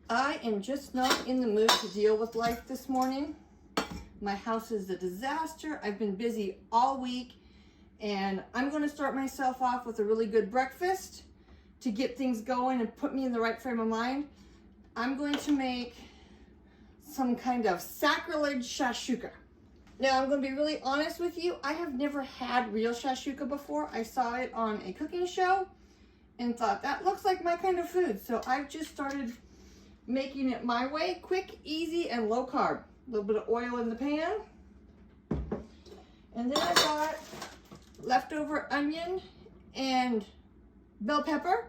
I am just not in the mood to deal with life this morning. My house is a disaster. I've been busy all week, and I'm going to start myself off with a really good breakfast to get things going and put me in the right frame of mind. I'm going to make some kind of sacrilege shakshuka. Now, I'm going to be really honest with you. I have never had real shakshuka before. I saw it on a cooking show and thought that looks like my kind of food. So I've just started making it my way, quick, easy, and low carb. A little bit of oil in the pan. And then I got leftover onion and bell pepper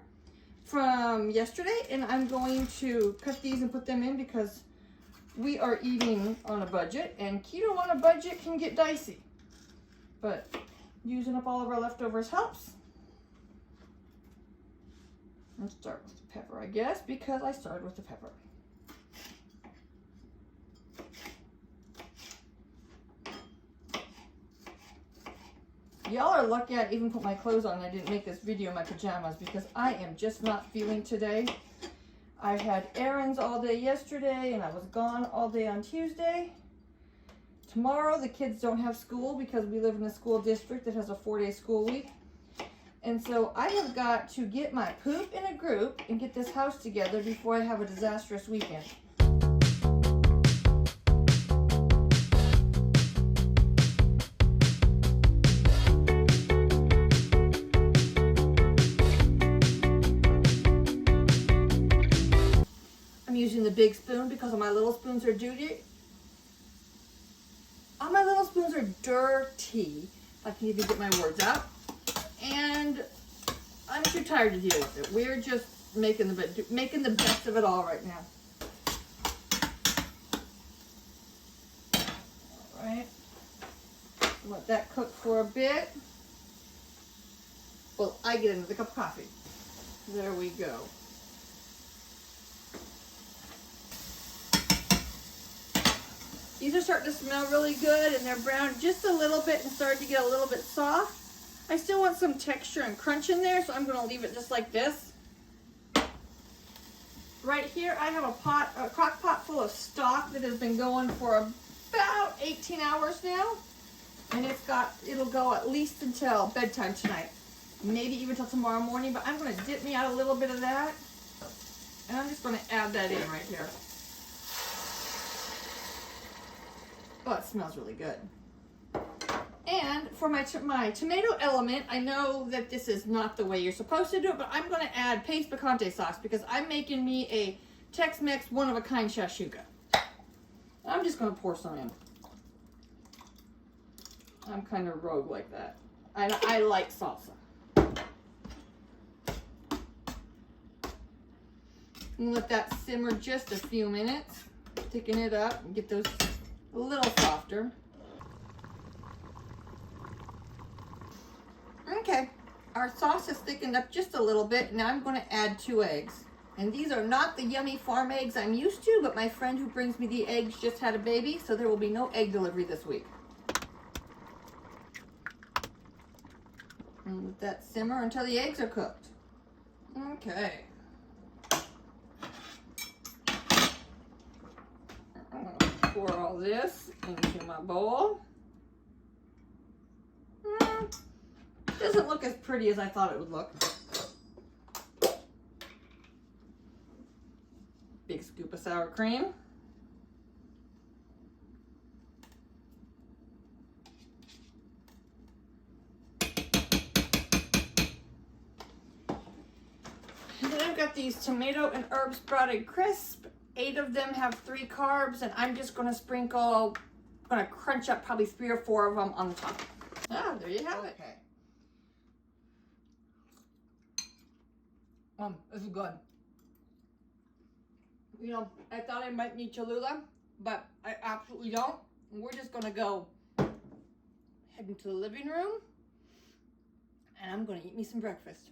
from yesterday, and I'm going to cut these and put them in because we are eating on a budget, and keto on a budget can get dicey. But using up all of our leftovers helps. Let's start with the pepper, I guess, because I started with the pepper. Y'all are lucky I even put my clothes on and I didn't make this video in my pajamas because I am just not feeling today. I had errands all day yesterday and I was gone all day on Tuesday. Tomorrow the kids don't have school because we live in a school district that has a 4-day school week. And so I have got to get my poop in a group and get this house together before I have a disastrous weekend. I'm using the big spoon because all my little spoons are dirty. All my little spoons are dirty. If I can even get my words out. And I'm too tired to deal with it. We're just making the best of it all right now. All right. Let that cook for a bit. Well, I get another cup of coffee. There we go. These are starting to smell really good, and they're brown just a little bit and starting to get a little bit soft. I still want some texture and crunch in there, so I'm going to leave it just like this. Right here, I have a crock pot full of stock that has been going for about 18 hours now. And it'll go at least until bedtime tonight. Maybe even till tomorrow morning, but I'm going to dip me out a little bit of that. And I'm just going to add that in right here. Oh, it smells really good. And for my tomato element, I know that this is not the way you're supposed to do it, but I'm going to add paste picante sauce because I'm making me a Tex-Mex one-of-a-kind shakshuka. I'm just going to pour some in. I'm kind of rogue like that. I like salsa. And let that simmer just a few minutes, thicken it up and get those a little softer. Okay, our sauce is thickened up just a little bit. Now I'm going to add 2 eggs. And these are not the yummy farm eggs I'm used to, but my friend who brings me the eggs just had a baby, so there will be no egg delivery this week. And let that simmer until the eggs are cooked. Okay. I'm going to pour all this into my bowl. Doesn't look as pretty as I thought it would look. Big scoop of sour cream. And then I've got these tomato and herb sprouted crisp. 8 of them have 3 carbs, and I'm just going to sprinkle, I'm going to crunch up probably 3 or 4 of them on the top. Ah, there you have it. Okay. This is good. You know, I thought I might need Cholula, but I absolutely don't. We're just gonna go head into the living room, and I'm gonna eat me some breakfast.